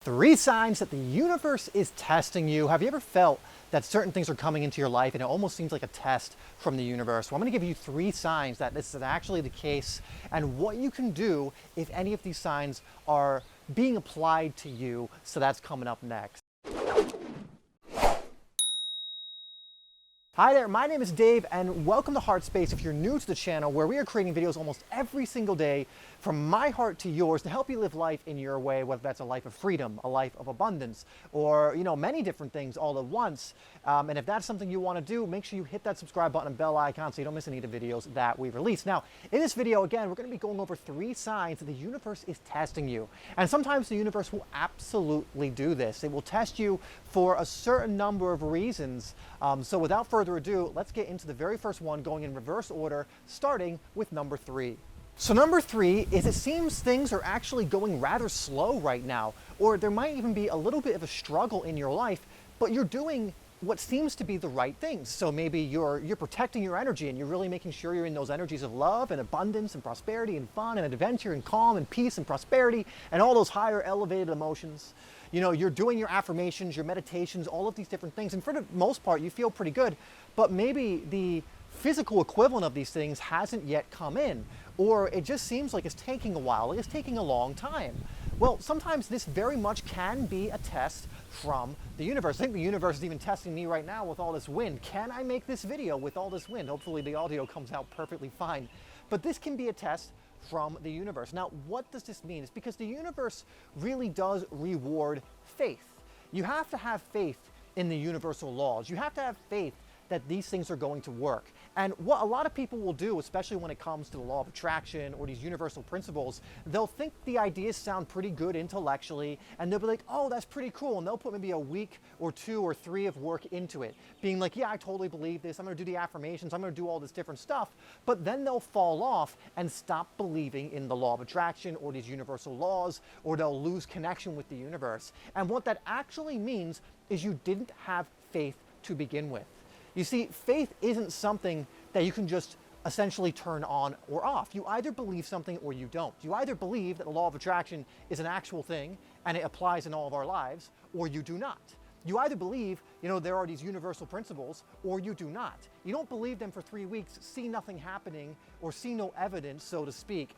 3 signs that the universe is testing you. Have you ever felt that certain things are coming into your life and it almost seems like a test from the universe? Well, I'm going to give you 3 signs that this is actually the case and what you can do if any of these signs are being applied to you. So that's coming up next. Hi there, my name is Dave and welcome to HeartSpace if you're new to the channel, where we are creating videos almost every single day from my heart to yours to help you live life in your way, whether that's a life of freedom, a life of abundance, or many different things all at once. And if that's something you want to do, make sure you hit that subscribe button and bell icon so you don't miss any of the videos that we release. Now, in this video, again, we're going to be going over 3 signs that the universe is testing you. And sometimes the universe will absolutely do this. It will test you for a certain number of reasons. So without further ado, let's get into the very first one, going in reverse order, starting with number 3. So number 3 is it seems things are actually going rather slow right now, or there might even be a little bit of a struggle in your life, but you're doing what seems to be the right things. So maybe you're protecting your energy and you're really making sure you're in those energies of love and abundance and prosperity and fun and adventure and calm and peace and prosperity and all those higher elevated emotions. You're doing your affirmations, your meditations, all of these different things. And for the most part, you feel pretty good, but maybe the physical equivalent of these things hasn't yet come in, or it just seems like it's taking a while, it's taking a long time. Well, sometimes this very much can be a test from the universe. I think the universe is even testing me right now with all this wind. Can I make this video with all this wind? Hopefully the audio comes out perfectly fine. But this can be a test from the universe. Now, what does this mean? It's because the universe really does reward faith. You have to have faith in the universal laws. You have to have faith that these things are going to work. And what a lot of people will do, especially when it comes to the law of attraction or these universal principles, they'll think the ideas sound pretty good intellectually, and they'll be like, oh, that's pretty cool. And they'll put maybe a week or 2 or 3 of work into it, being like, yeah, I totally believe this. I'm gonna do the affirmations. I'm gonna do all this different stuff. But then they'll fall off and stop believing in the law of attraction or these universal laws, or they'll lose connection with the universe. And what that actually means is you didn't have faith to begin with. You see, faith isn't something that you can just essentially turn on or off. You either believe something or you don't. You either believe that the law of attraction is an actual thing and it applies in all of our lives, or you do not. You either believe, there are these universal principles, or you do not. You don't believe them for 3 weeks, see nothing happening, or see no evidence, so to speak,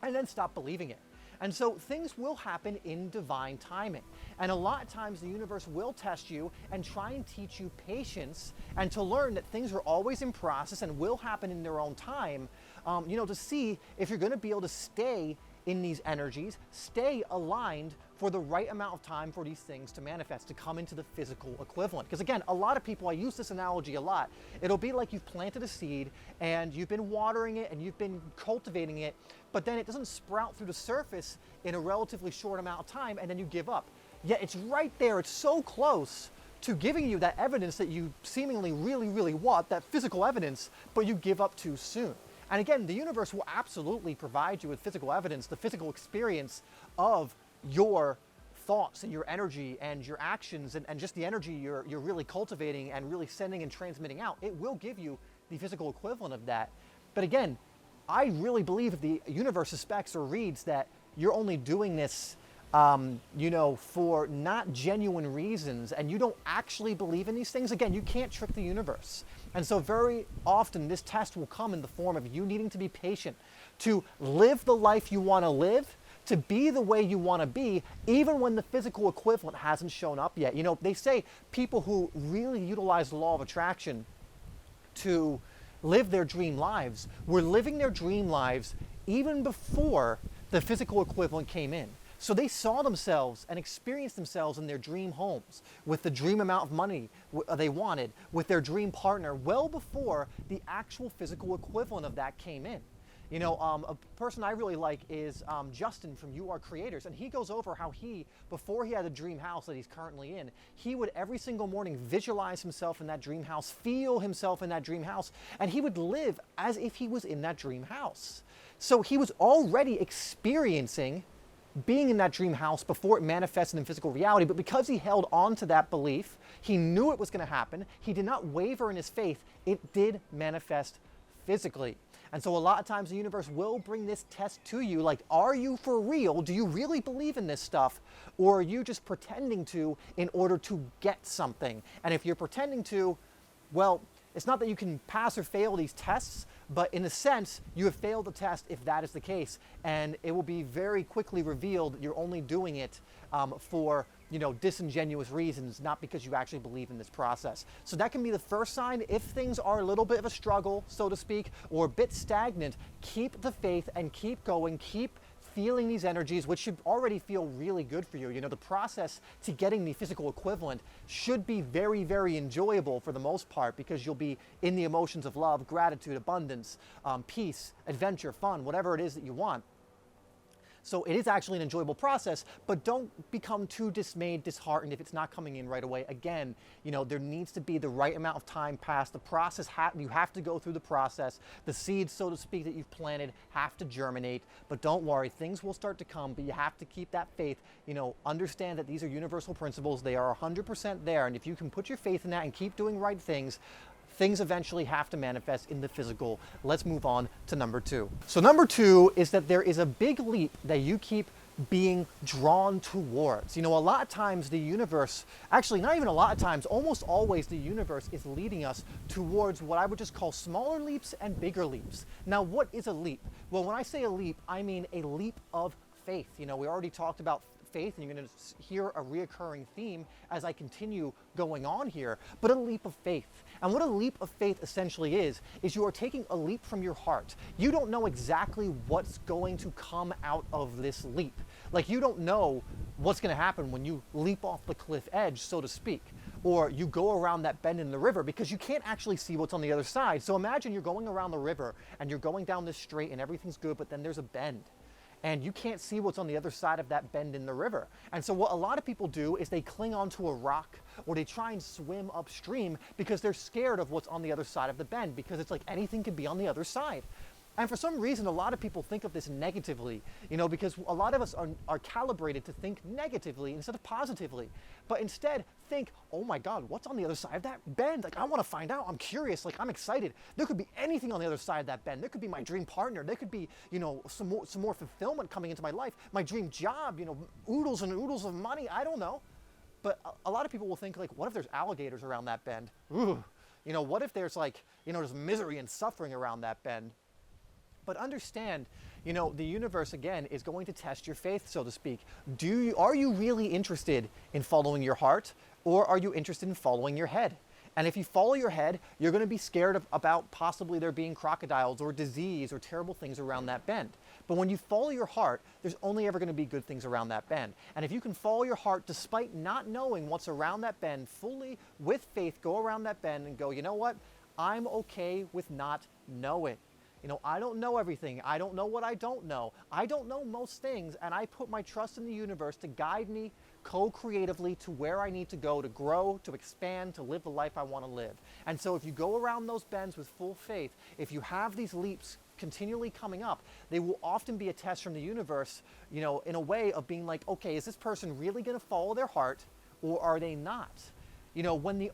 and then stop believing it. And so things will happen in divine timing. And a lot of times the universe will test you and try and teach you patience and to learn that things are always in process and will happen in their own time, to see if you're going to be able to stay in these energies, stay aligned for the right amount of time for these things to manifest, to come into the physical equivalent. Because again, a lot of people, I use this analogy a lot. It'll be like you've planted a seed and you've been watering it and you've been cultivating it, but then it doesn't sprout through the surface in a relatively short amount of time, and then you give up. Yet it's right there, it's so close to giving you that evidence that you seemingly really want, that physical evidence, but you give up too soon. And again, the universe will absolutely provide you with physical evidence, the physical experience of your thoughts and your energy and your actions and just the energy you're really cultivating and really sending and transmitting out. It will give you the physical equivalent of that. But again, I really believe if the universe suspects or reads that you're only doing this for not genuine reasons, and you don't actually believe in these things, again, you can't trick the universe. And so very often this test will come in the form of you needing to be patient, to live the life you want to live, to be the way you want to be, even when the physical equivalent hasn't shown up yet. They say people who really utilize the law of attraction to live their dream lives were living their dream lives even before the physical equivalent came in. So they saw themselves and experienced themselves in their dream homes with the dream amount of money they wanted, with their dream partner, well before the actual physical equivalent of that came in. A person I really like is Justin from You Are Creators, and he goes over how before he had a dream house that he's currently in, he would every single morning visualize himself in that dream house, feel himself in that dream house, and he would live as if he was in that dream house. So he was already experiencing being in that dream house before it manifested in physical reality, but because he held on to that belief, he knew it was going to happen, he did not waver in his faith, it did manifest physically. And so a lot of times the universe will bring this test to you, like, are you for real? Do you really believe in this stuff? Or are you just pretending to in order to get something? And if you're pretending to, well, it's not that you can pass or fail these tests, but in a sense, you have failed the test if that is the case. And it will be very quickly revealed that you're only doing it for disingenuous reasons, not because you actually believe in this process. So that can be the first sign. If things are a little bit of a struggle, so to speak, or a bit stagnant, keep the faith and keep going, keep feeling these energies, which should already feel really good for you. The process to getting the physical equivalent should be very, very enjoyable for the most part, because you'll be in the emotions of love, gratitude, abundance, peace, adventure, fun, whatever it is that you want. So it is actually an enjoyable process, but don't become too dismayed, disheartened if it's not coming in right away. Again, there needs to be the right amount of time passed. The process, you have to go through the process. The seeds, so to speak, that you've planted have to germinate, but don't worry, things will start to come, but you have to keep that faith. Understand that these are universal principles. They are 100% there, and if you can put your faith in that and keep doing right things, things eventually have to manifest in the physical. Let's move on to number 2. So number 2 is that there is a big leap that you keep being drawn towards. A lot of times the universe, actually not even a lot of times, almost always the universe is leading us towards what I would just call smaller leaps and bigger leaps. Now, what is a leap? Well, when I say a leap, I mean a leap of faith. We already talked about faith, and you're going to hear a reoccurring theme as I continue going on here, but a leap of faith. And what a leap of faith essentially is you are taking a leap from your heart. You don't know exactly what's going to come out of this leap. Like, you don't know what's going to happen when you leap off the cliff edge, so to speak, or you go around that bend in the river, because you can't actually see what's on the other side. So imagine you're going around the river and you're going down this straight and everything's good, but then there's a bend, and you can't see what's on the other side of that bend in the river. And so what a lot of people do is they cling onto a rock, or they try and swim upstream because they're scared of what's on the other side of the bend, because it's like anything could be on the other side. And for some reason, a lot of people think of this negatively, because a lot of us are calibrated to think negatively instead of positively. But instead, think, oh my God, what's on the other side of that bend? Like, I want to find out. I'm curious. Like, I'm excited. There could be anything on the other side of that bend. There could be my dream partner. There could be, some more fulfillment coming into my life. My dream job, oodles and oodles of money. I don't know. But a lot of people will think, like, what if there's alligators around that bend? Ooh. What if there's there's misery and suffering around that bend? But understand, the universe, again, is going to test your faith, so to speak. Are you really interested in following your heart, or are you interested in following your head? And if you follow your head, you're going to be scared about possibly there being crocodiles or disease or terrible things around that bend. But when you follow your heart, there's only ever going to be good things around that bend. And if you can follow your heart despite not knowing what's around that bend, fully with faith, go around that bend and go, you know what? I'm okay with not knowing. I don't know everything. I don't know what I don't know. I don't know most things, and I put my trust in the universe to guide me co-creatively to where I need to go to grow, to expand, to live the life I want to live. And so if you go around those bends with full faith, if you have these leaps continually coming up, they will often be a test from the universe, in a way of being like, okay, is this person really going to follow their heart, or are they not? When they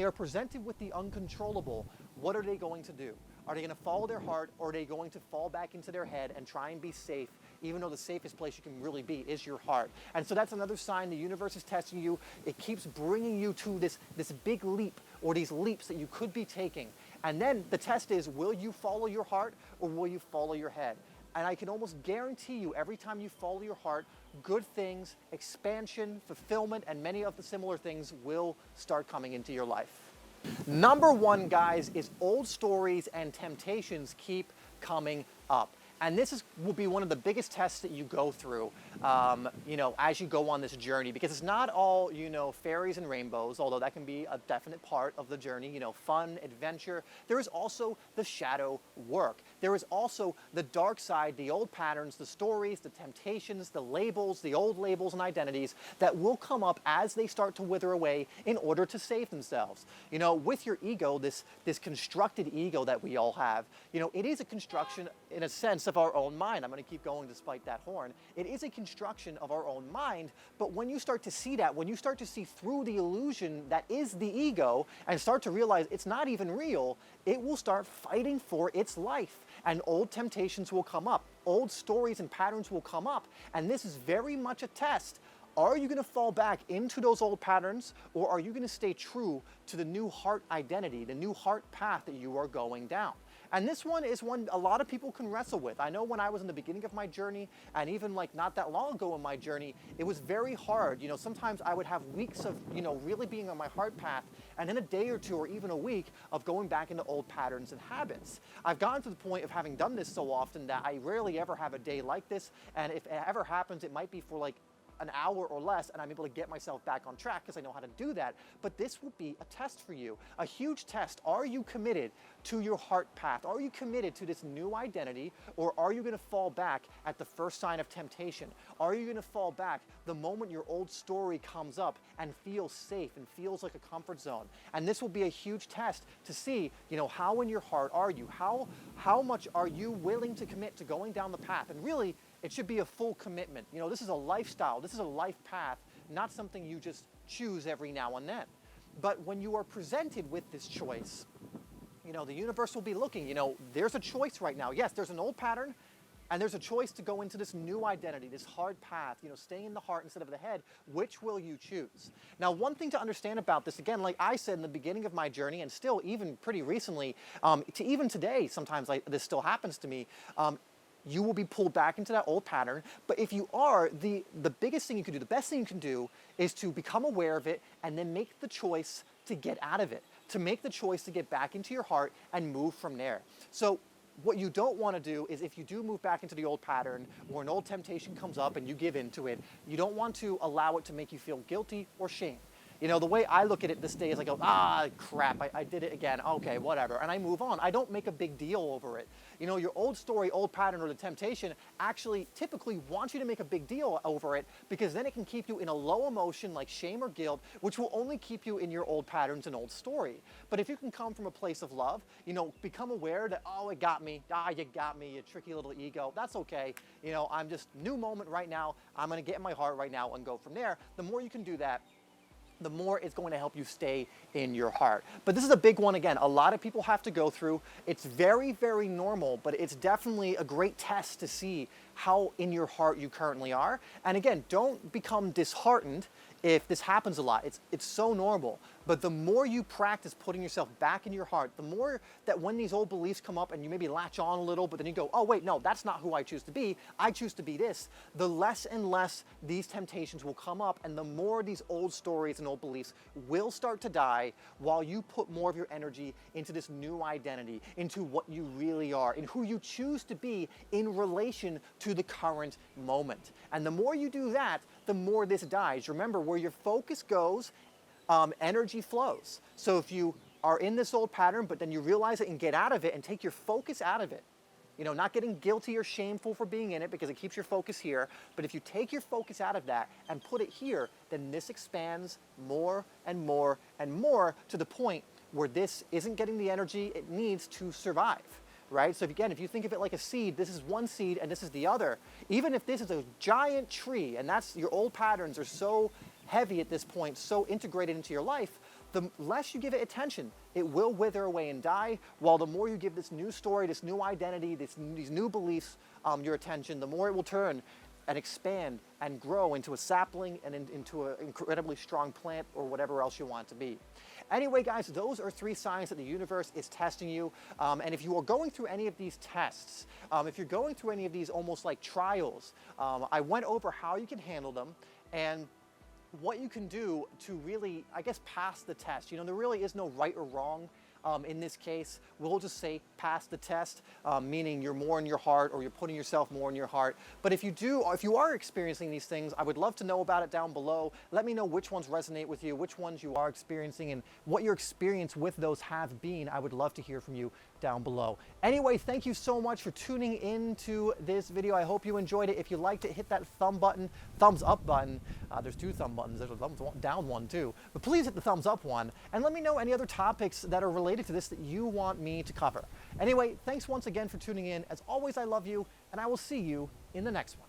are presented with the uncontrollable, what are they going to do? Are they going to follow their heart, or are they going to fall back into their head and try and be safe, even though the safest place you can really be is your heart? And so that's another sign the universe is testing you. It keeps bringing you to this big leap, or these leaps that you could be taking. And then the test is, will you follow your heart, or will you follow your head? And I can almost guarantee you, every time you follow your heart, good things, expansion, fulfillment, and many of the similar things will start coming into your life. Number 1, guys, is old stories and temptations keep coming up. And this will be one of the biggest tests that you go through, as you go on this journey, because it's not all, fairies and rainbows, although that can be a definite part of the journey, fun, adventure. There is also the shadow work. There is also the dark side, the old patterns, the stories, the temptations, the labels, the old labels and identities that will come up as they start to wither away in order to save themselves. With your ego, this constructed ego that we all have, it is a construction, in a sense, of our own mind. I'm going to keep going despite that horn. It is a construction of our own mind, but when you start to see that, when you start to see through the illusion that is the ego and start to realize it's not even real, it will start fighting for its life, and old temptations will come up. Old stories and patterns will come up, and this is very much a test. Are you going to fall back into those old patterns, or are you going to stay true to the new heart identity, the new heart path that you are going down? And this one is one a lot of people can wrestle with. I know when I was in the beginning of my journey, and even like not that long ago in my journey, it was very hard. You know, sometimes I would have weeks of, you know, really being on my heart path, and then a day or two or even a week of going back into old patterns and habits. I've gotten to the point of having done this so often that I rarely ever have a day like this, and if it ever happens, it might be for like an hour or less, and I'm able to get myself back on track because I know how to do that. But this will be a test for you, a huge test. Are you committed to your heart path? Are you committed to this new identity, or are you going to fall back at the first sign of temptation? Are you going to fall back the moment your old story comes up and feels safe and feels like a comfort zone? And this will be a huge test to see, you know, how in your heart are you? How much are you willing to commit to going down the path? And really, it should be a full commitment. You know, this is a lifestyle. This is a life path, not something you just choose every now and then. But when you are presented with this choice, you know, the universe will be looking, you know, there's a choice right now. Yes, there's an old pattern, and there's a choice to go into this new identity, this hard path, you know, staying in the heart instead of the head. Which will you choose? Now, one thing to understand about this, again, like I said in the beginning of my journey, and still even pretty recently, to even today, sometimes this still happens to me, you will be pulled back into that old pattern. But if you are, the biggest thing you can do, the best thing you can do is to become aware of it and then make the choice to get out of it, to make the choice to get back into your heart and move from there. So what you don't want to do is, if you do move back into the old pattern or an old temptation comes up and you give into it, you don't want to allow it to make you feel guilty or shame. You know, the way I look at it this day is I go, crap, I did it again. Okay, whatever. And I move on. I don't make a big deal over it. You know, your old story, old pattern, or the temptation actually typically wants you to make a big deal over it, because then it can keep you in a low emotion like shame or guilt, which will only keep you in your old patterns and old story. But if you can come from a place of love, you know, become aware that, oh, it got me. You got me, you tricky little ego. That's okay. You know, I'm just new moment right now. I'm going to get in my heart right now and go from there. The more you can do that, the more it's going to help you stay in your heart. But this is a big one, again, a lot of people have to go through. It's very, very normal, but it's definitely a great test to see how in your heart you currently are. And again, don't become disheartened if this happens a lot. It's so normal. But the more you practice putting yourself back in your heart, the more that when these old beliefs come up and you maybe latch on a little, but then you go, oh wait, no, that's not who I choose to be. I choose to be this. The less and less these temptations will come up, and the more these old stories and old beliefs will start to die, while you put more of your energy into this new identity, into what you really are, and who you choose to be in relation to the current moment. And the more you do that, the more this dies. Remember, where your focus goes, energy flows. So if you are in this old pattern, but then you realize it and get out of it and take your focus out of it, you know, not getting guilty or shameful for being in it, because it keeps your focus here. But if you take your focus out of that and put it here, then this expands more and more and more, to the point where this isn't getting the energy it needs to survive. Right? So if you think of it like a seed, this is one seed and this is the other. Even if this is a giant tree, and that's your old patterns are so heavy at this point, so integrated into your life, the less you give it attention, it will wither away and die. While the more you give this new story, this new identity, these new beliefs your attention, the more it will turn and expand and grow into a sapling and into an incredibly strong plant, or whatever else you want it to be. Anyway, guys, those are 3 signs that the universe is testing you. And if you are going through any of these tests, if you're going through any of these almost like trials, I went over how you can handle them and what you can do to really, I guess, pass the test. You know, there really is no right or wrong. In this case, we'll just say pass the test, meaning you're more in your heart, or you're putting yourself more in your heart. But if you are experiencing these things, I would love to know about it down below. Let me know which ones resonate with you, which ones you are experiencing, and what your experience with those have been. I would love to hear from you down below. Anyway, thank you so much for tuning into this video. I hope you enjoyed it. If you liked it, hit that thumbs up button. There's 2 thumb buttons. There's a thumbs down one too. But please hit the thumbs up one, and let me know any other topics that are related related to this that you want me to cover. Anyway, thanks once again for tuning in. As always, I love you, and I will see you in the next one.